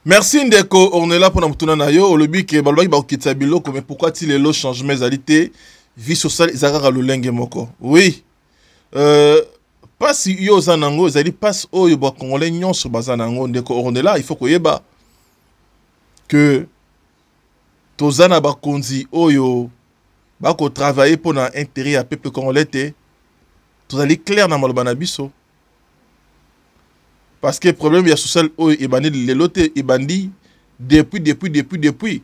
Merci Ndeko, on est là pour nous tourner na yo. Au lobby que balbaki ba okitsa biloko, mais pourquoi il est lo changement alité vie sociale izaka lolenge moko. Oui. Pas si yo zanango, zali passe oyo ba congolais nyonso bazanango Ndeko, on est là, il faut que yeba que tozana ba konzi oyo ba ko travailler pour na intérêt à peuple congolais te. Tozali clair na maloba na biso. Parce que le problème est social, il bandi les lots, il bandi depuis.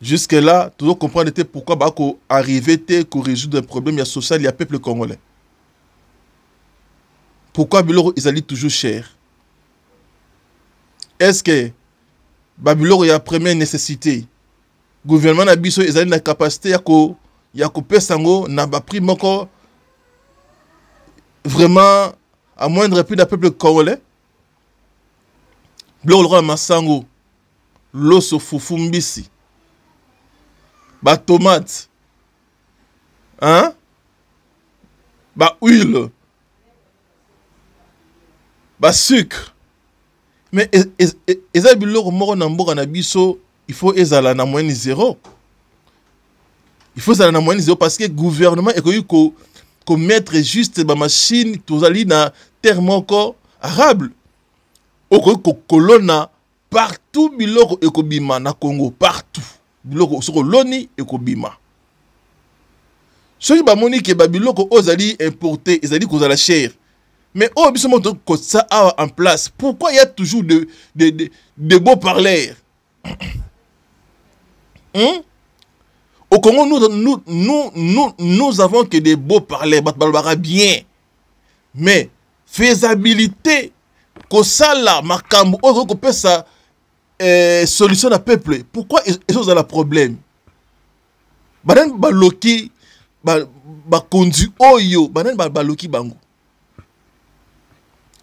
Jusque là, tout le monde comprend pourquoi bako arriver pour résoudre un problème social, il y a peuple congolais. Pourquoi Biloro ils allaient toujours cher? Est-ce que Biloro il y a première nécessité? Gouvernement na biso ils allaient la capacité ya ko pesango na ba prix moko vraiment à moindre prix d'un peuple congolais. Biloko lokola masango, loso fufu mbisi, ba tomate, hein? Ba huile, ba sucre. Mais eza biloko moko na mboka na biso, il faut ezala na moyenne zéro. Il faut ezala na moyenne zéro parce que le gouvernement est connu ko mettre juste ba machine tozali na terre moko arable. Oko kolona partout biloko ekobima na Congo partout. Biloko soko loni ekobima. Soki ba moni ke ba biloko ozali importer, ezali kozala cher. Mais oh biso moto ko ça en place. Pourquoi il y a toujours de beaux parleurs? Au Congo, nous avons que des beaux parlers, bien. Mais, faisabilité, que ça là, makambo, on peut ça solution à peuple. Pourquoi ils ont un problème? Banan baloki, kondu oyo, banan baloki bango.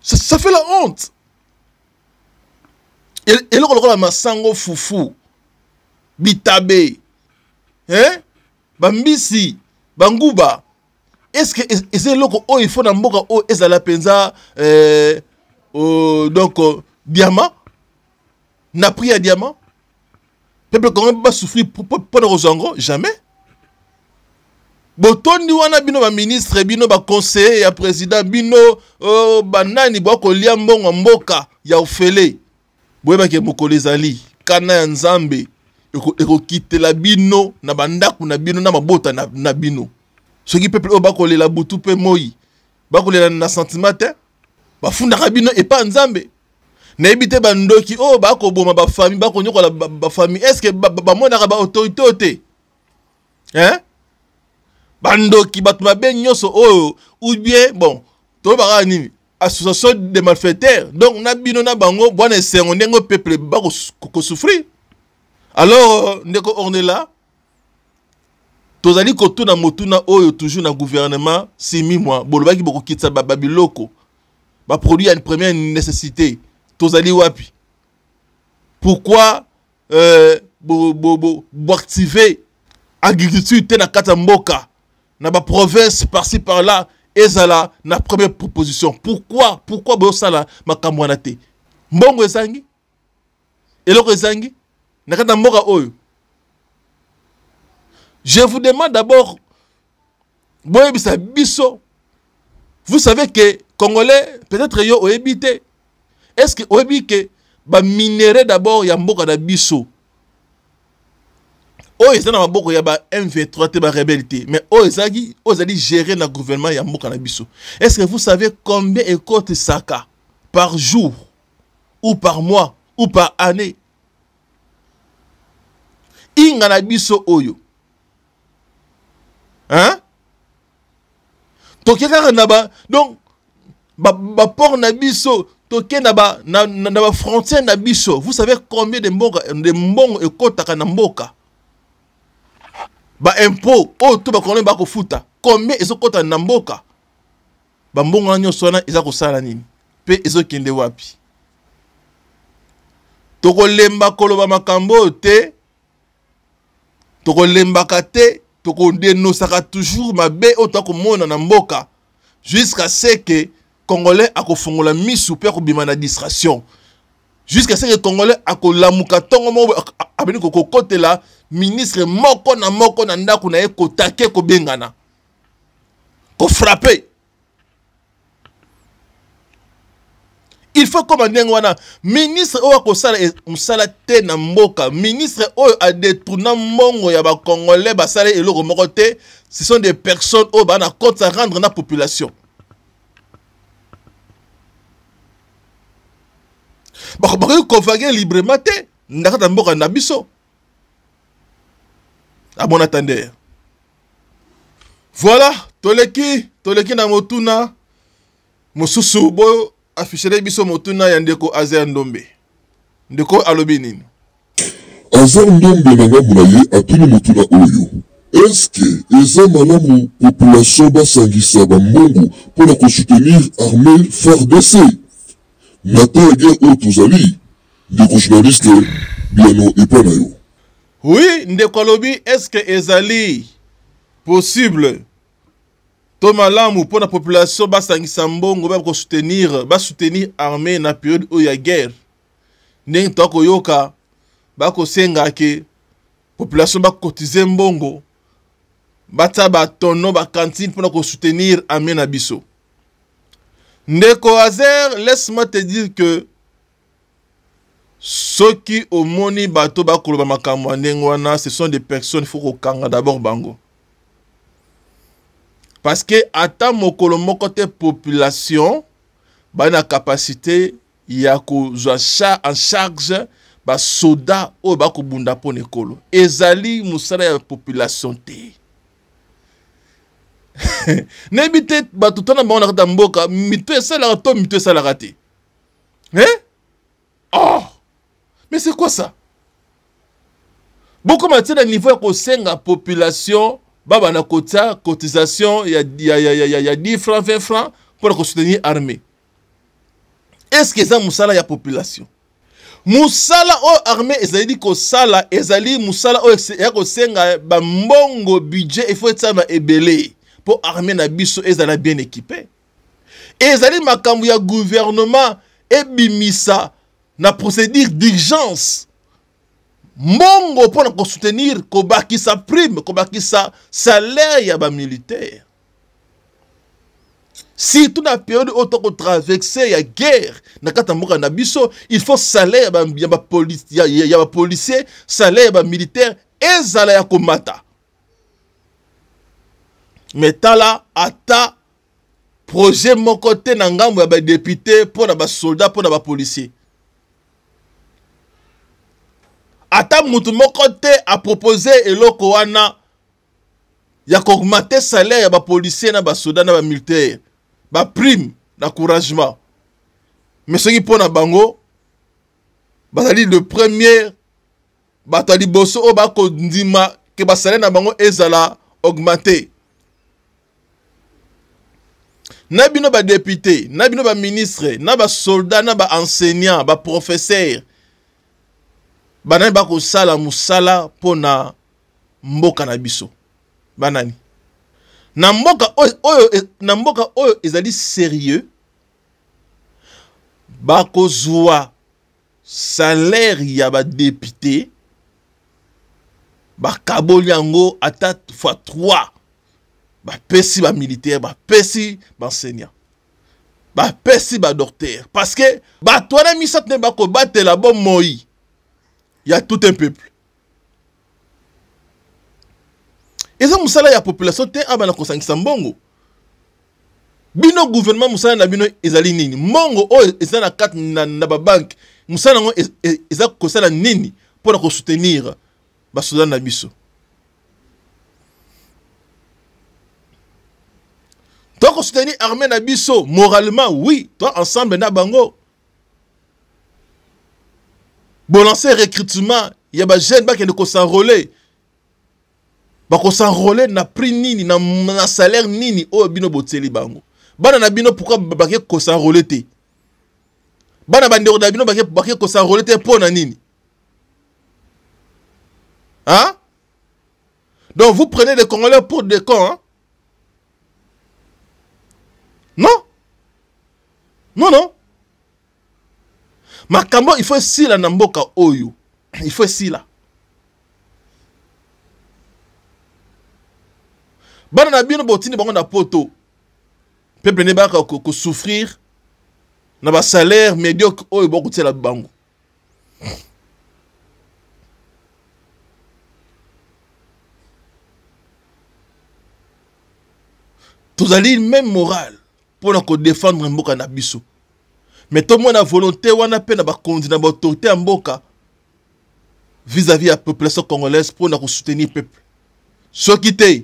Ça fait la honte. Et là, la masango fufu, bitabe. Hein? Bambisi, banguba. Est-ce que c'est loko oh il faut na mboka oh ezala penza donc diamant na prix à diamant. Peuple congolais va souffrir pour le rozango jamais. Botondi wana bino ba ministre bino ba conseiller ya président bino banani bako lia mbongo mboka ya ofele. Boyeba ke mokolo ezali kana ya nzambe. Eko quitter la bino na bandaku na bino na mabota na bino. Ce qui peuple bako le la butu pe moi. Bako le na sentiment ba funda ka bino et pas nzambe. Na ebite bandoki bako boma ba famille bako nyokola ba famille. Est-ce que ba mona ka ba autorité hein? Bandoki batuma ben nyoso ou bien bon to ba nini association de malfaiteurs. Donc na bino na bango bwana sengo ndengo peuple bako ko souffrir. Alors, on est là. Tozali koto na motuna oyo toujours na gouvernement 6 mois. Bolobaki boko kitsa babiloko. Ba produit à une première nécessité. Tozali wapi. Pourquoi activer agriculture na kata mboka na ba province par-ci par-là ezala na première proposition. Pourquoi bo sala makambo wana te. Mbongo ezangi? Eloko ezangi? Je vous demande d'abord, vous savez que Congolais, peut-être yo ont habité. Est-ce que vous savez que ba minerai d'abord ya mboka na biso? Ils ont mboka ya ba M23 te ba rebelité, mais ils allient gérer le gouvernement ya mboka na biso. Est-ce que vous savez combien il coûte Saka par jour ou par mois ou par année? Inga na biso oyo. Hein? Toke kaka na ba donc ba port na biso, toke na ba frontière na biso. Vous savez combien de mbongo ekotaka na mboka? Ba impôt to ba kono ba ko futa. Combien ezokota na mboka? Ba mbongo na nyoso na eza ko sala nini? Pe ezokende wapi? Toko lemba koloba makambo te. Toko lembaka te, toko dénonçaka toujours mabe otako mona na mboka jusqu'à ce que Congolais a kofongola misu pe ko bima na distraction. Jusqu'à ce que les Congolais akolamuka tongo mo abeni ko kote la ministre moko na ndako na ye ko take ko bengana ko frapper. Il faut commander wana ministre o ko sala musala te na mboka, ministre o a détourné mongo ya ba Congolais ba sala eloko moko te. Ce sont des personnes o ba na compte à rendre na population. Bako convainquer librement te ndakata mboka na biso. À bon attendeur. Voilà, toleki na motuna mosusu bo afficher biso motuna ya ndeko Azer Ndombe. Ndeko alobi nini? Azer Ndombe na ngambo na ye atuni motuna oyo. Est-ce que eza malamu population basangisa bambongo pour la soutenir armée FARDC? Nata ya guerre oyo tozali ndeko journaliste biano epa na yo. Oui, ndeko alobi est-ce que ezali possible to malamu pour la population basangisa mbongo ba soutenir armée na période oyo ya guerre? Ndenge toko yoka ba ko senga ke population ba cotiser mbongo bata ba tono ba cantine pour ko soutenir armée na biso. Ndeko Azer, laisse-moi te dire que ceux qui au moni bato ba koloba makambo ndengwana, ce sont des personnes il faut ko kanga d'abord bango. Parce que ata mokolo moko te population ba na capacité ya ko zwa en charge ba soda o ba ko bunda pone kolo. Ezali musala ya population te. Nebite batutana bango na mboka mito esala to mito esala raté. Hein? Oh! Mais c'est quoi ça? Beaucoup maintenant niveau ya ko senga population baba na kota cotisation il y a 10 francs 20 francs pour soutenir armée. Est-ce que ça musala ya population? Musala o armée ezali ko sala ezali musala o ya ko senga ba mbongo budget il faut être ma ebelé pour armée na biso ezala bien équipé. Ezali makambo ya gouvernement ebimisa na procédure d'urgence. Mbongo pour na soutenir ko bakisa prime, ko bakisa salaire ya ba militaire. Si tout la période autant qu'on traverse ya guerre na kata mboka na biso, il faut salaire ya ba policier, salaire ya ba militaire ezala ya komata. Mais tala ata projet mon côté na ngambo ya ba député pour na ba soldat pour na ba policier. Ata mutu mon côté a proposé eloko wana ya ko augmenter salaire ya ba policier na ba soldat na ba militaire. Ba prime d'encouragement. Mais ce qui pour na bango bazali le premier batali bosso o ba ko ndima ke ba salaire na bango ezala augmenter. Na bino ba député, na bino ba ministre, na ba soldat, na ba enseignant, ba professeur. Banani ba ko sala musala pona mboka na biso. Banani. Na mboka oyo ezali sérieux. Ba ko zwa salaire ya ba député. Ba kaboli yango ata fois 3. Ba pesi ba militaire, ba pesi ba enseignant. Ba pesi ba docteur. Parce que ba toana misat ne ba ko batela bon moi. Il y a tout un peuple. Et ça musala ya population te abana ko sangisa mbongo. Bino gouvernement musala na bino ezali nini? Mbongo o ezali na carte na ba banque. Musala ngo ezali ko sala nini pour ko soutenir ba soda na biso. Toi, qu'on soutenir l'armée na biso, moralement, oui. Toi, ensemble, na bango. Bon, lancer recrutement, il y a des jeunes qui s'enrôler. Qui s'enrôler, na prix nini, na salaire nini, oh, bino boteli bango. Bana na bino, pourquoi qui s'enrôler te? Bana bandero na bino, qui s'enrôler te pour na nini? Hein? Donc, vous prenez des Congolais pour des cons, hein? Non. Non, non. Makambo il faut sila na mboka oyo. Il faut sila. Bana na bino botini bango na poto. Peuple ne ba ko souffrir na ba salaire médiocre oyo boko tela bango. Tous allez même morale pour nous défendre mboka na biso. Mais tout le monde a volonté wana pe na ba kondi na ba autorité en mboka vis-à-vis la population congolaise pour nous soutenir peuple. Ce qui te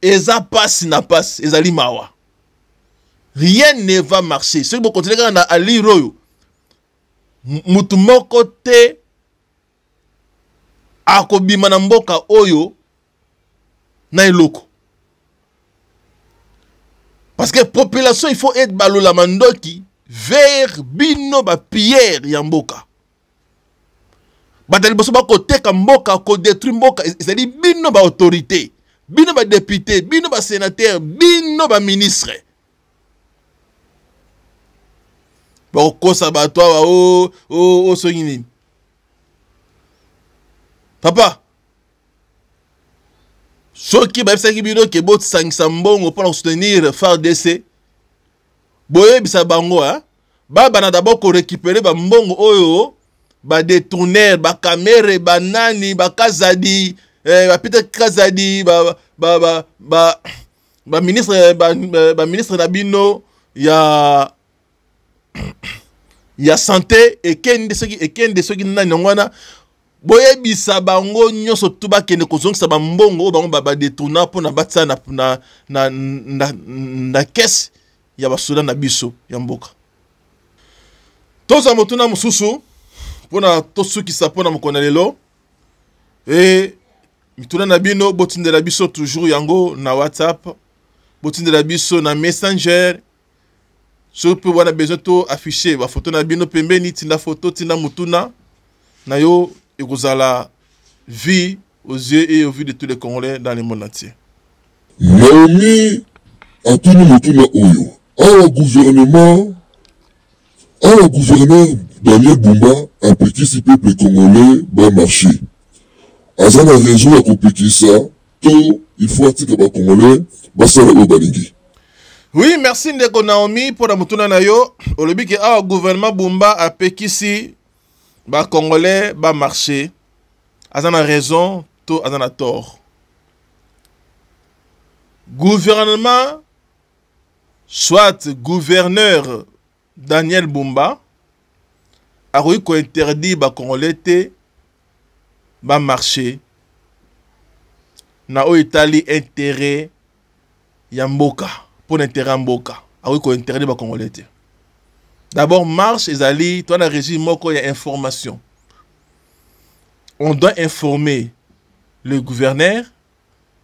eza passe na passe ezali mawa. Rien ne va marcher. Si vous continuez à aller royo mutu moko te akobima na mboka oyo na eloko. Parce que la population, il faut être balola mandoki vers bino ba pierre yamboka. Batali boso ba kote ka mboka ko détruire mboka, c'est-à-dire bino ba autorité, bino ba député, bino ba sénateur, bino ba ministre. Ba kosa ba toi o songini. Papa ceux qui ont bino ke bot sangisa mbongo pour soutenir FARDC boye bisa bango hein baba na d'abord ko récupérer ba mbongo oyo ba détourner ba caméra ba nani ba kazadi ba Peter Kazadi ba ministre na bino ya santé et ken de ceux qui nani ngwana boye bisa bango nyoso tuba kene kozongisa ba mbongo bango ba détourna pour na batsa na caisse ya basoda na biso ya mboka. Toza motuna mususu pona tosuki sapona mokona lelo et mituna na bino botindela biso toujours yango na WhatsApp, botindela biso na Messenger. So pe wana besoin to afficher ba photo na bino pembeni tinda photo tinda mutuna na yo et vous allez la vie aux yeux et aux vues de tous les Congolais dans le monde entier. Naomi a tenu mutuna oyo. Un gouverneur Daniel Bumba a péqué si peuple congolais va marcher. Aza na raison ya kopeki ça, tout il faut attirer ba congolais ba sala o balingi. Oui, merci ndeko Naomi pour la mutuna na yo. Olobi ke a gouvernement Bumba a péqué si ba congolais ba marché azan a raison to azan a tort. Gouvernement soit gouverneur Daniel Bumba a eu ko interdit ba congolais te ba marché na o Italie intérêt ya mboka pour intérêt mboka a eu ko interdit ba congolais te. D'abord, marche et ali, toi, dans le régime, il y a information. On doit informer le gouverneur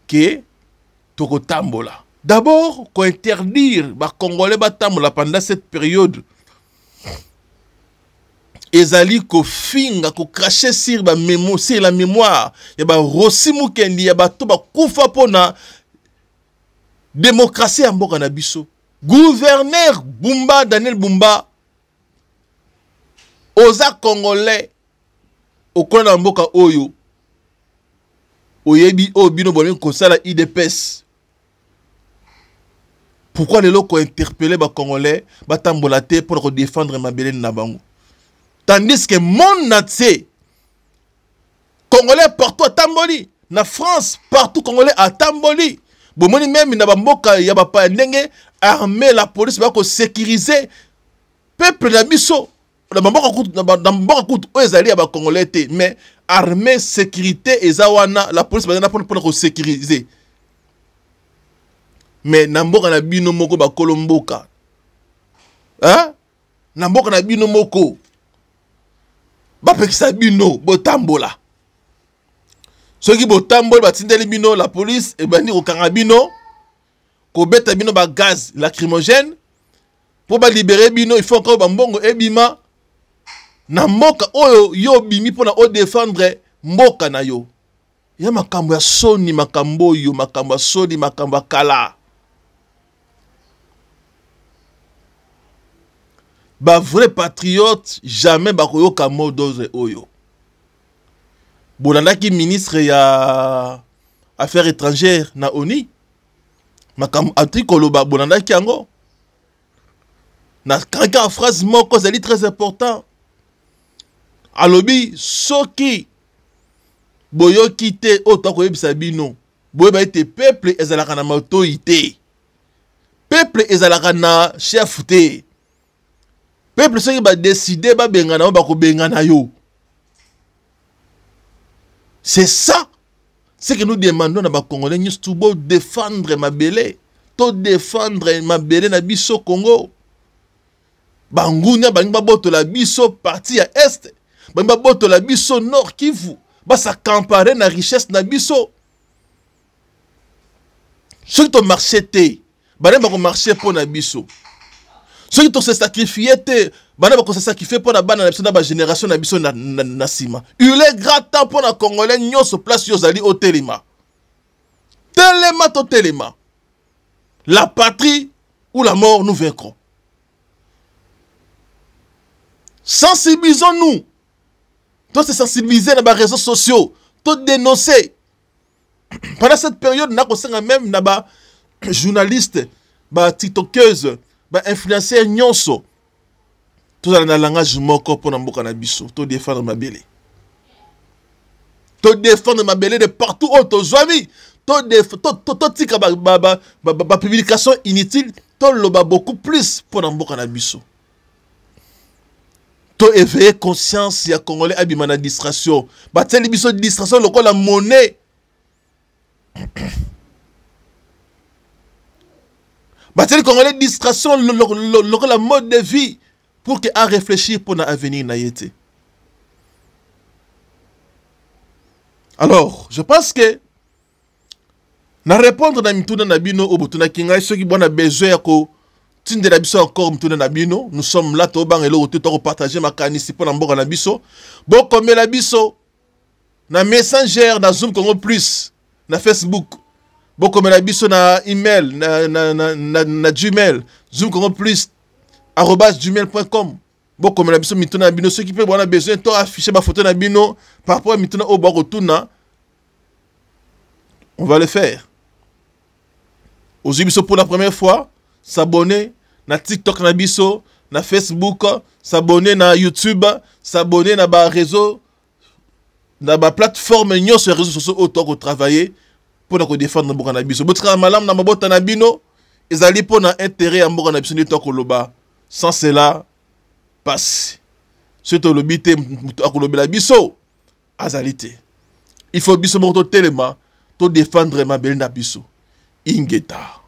que Toko Tambola. D'abord, qu'on interdire les Congolais Tambola pendant cette période. Ezali ko finga ko cracher sur la mémoire. Il y a Rossi Mukendi, il y a tout kufa pona démocratie en Boka na biso. Gouverneur Bumba Daniel Bumba oza congolais okona mboka oyo oyebi obino bolingo kosala IDPS. Pourquoi les locaux interpeller ba congolais batambola te pour défendre mabele na bango, tandis que mon natie congolais partout tamboli na France partout congolais a tamboli bomoni même na ba mboka ya ba pa ndenge armée la police ba ko sécuriser peuple na biso. Dans Congolais, mais armée, sécurité, et zawana, la police va pour sécuriser. Mais Namboka na bino moko ba kolomboka. Hein? Namboka na bino moko. Ba pekisa bino botambola. Ceux qui botambola batindeli bino la police et bani okanga bino ko beta bino ba gaz lacrymogène pour ba libérer bino il faut encore ba mbongo ebima. Na mboka oyo yo bimi pona o défendre mboka na yo. Ya makambo ya soni makambo yo makambo ya soni makambo ya kala. ba vrai patriote jamais bakoyoka mot d'ordre oyo. Bolandaki ministre ya affaires étrangères na ONU makam atikolo ba bolandaki yango na kaka phrase moko zali très important alobi soki boyoki te oto koyebisa bino boyeba ete peuple ezalaka na matoi te, peuple ezalaka na chef te, peuple soki ba décider ba bengana ba ko bengana yo. C'est ça ce que nous demandons à Congolais, nous devons défendre Mabélé, to défendre Mabélé na biso Congo. Bangunya bangba boto la biso parti à est, bangba boto la biso nord Kivu, ba sa comparer na richesse na biso. Ceux qui ont marché te, bana ba ko marcher pour na biso. Ceux qui ont se sacrifié te, bana ba ko se sacrifier pour na bana na biso na ba génération na biso na sima. Il est grand temps pour na Congolais nyonso place yo zali au telema. Telema to telema. La patrie ou la mort nous vaincrons. Sensibilisons-nous. Toi, c'est sensibiliser dans les réseaux sociaux. Toi, dénoncer. Pendant cette période, nous avons même des journalistes, des tiktokeuses, des influenceurs, nyonso. Tout dans le langage moko pour nous biso. Toi, défendre ma belle. Toi, défendre ma belle de partout où tu as vu. Toi, tika ba publication inutile. Toi, loba beaucoup plus pour nous biso. To éveiller conscience ya Congolais abima na distraction. Ba teli biso distraction loko la monnaie. Ba teli Congolais distraction loko la mode de vie pour que à réfléchir pour na avenir na yete. Alors, je pense que na répondre na mituna na bino obutuna kinga ceux qui bona besoin ya ko tinde na biso encore mtuna na bino, nous sommes là to bang elo to partager makanisi pour na mboka na biso. Bo comme la biso na Messenger na Zoom Congo Plus na Facebook. Bo comme la biso na email na Gmail Zoom Congo Plus @gmail.com. Bo comme la biso mituna na bino ceux qui peut bona besoin to afficher ma photo na bino par rapport à mituna au bako tuna. On va le faire. Aujourd'hui biso pour la première fois s'abonner na TikTok na biso, na Facebook, s'abonner na YouTube, s'abonner na ba réseau, na ba plateforme nyo sur les réseaux sociaux autant que travailler pour na ko défendre mboka na biso. Botra malam na mabota na bino, ezali pour na intérêt ya mboka na biso ni to ko loba. Sans cela passe. Surtout le bité akoloba la biso azalité. Il faut biso moto telema to défendre ma belle na biso. Ingeta.